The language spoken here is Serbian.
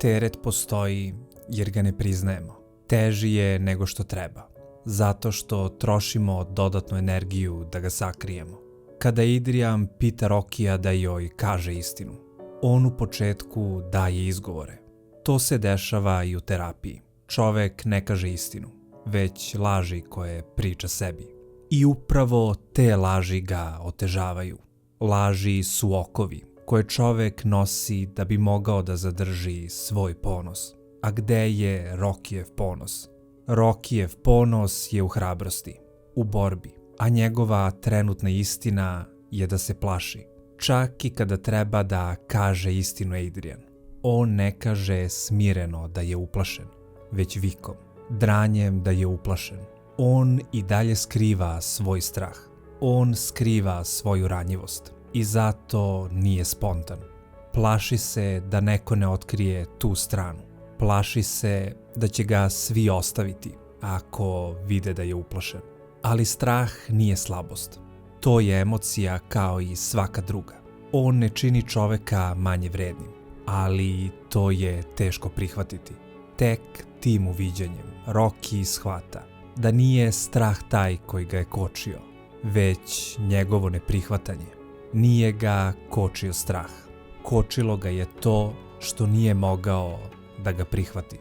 Teret postoji jer ga ne priznajemo. Teži je nego što treba, zato što trošimo dodatnu energiju da ga sakrijemo. Kada Adrian pita Rokija da joj kaže istinu, on u početku daje izgovore. To se dešava i u terapiji. Čovek ne kaže istinu, već laži koje priča sebi. I upravo te laži ga otežavaju. Laži su okovi koje čovek nosi da bi mogao da zadrži svoj ponos. A gde je Rokijev ponos? Rokijev ponos je u hrabrosti, u borbi, a njegova trenutna istina je da se plaši. Čak i kada treba da kaže istinu Adrian, on ne kaže smireno da je uplašen, već vikom, dranjem da je uplašen. On i dalje skriva svoj strah. On skriva svoju ranjivost i zato nije spontan. Plaši se da neko ne otkrije tu stranu. Plaši se da će ga svi ostaviti ako vide da je uplašen. Ali strah nije slabost. To je emocija kao i svaka druga. On ne čini čoveka manje vrednim, ali to je teško prihvatiti. Tek tim uviđanjem Roki shvata da nije strah taj koji ga je kočio, već njegovo neprihvatanje. Nije ga kočio strah. Kočilo ga je to što nije mogao da ga prihvati.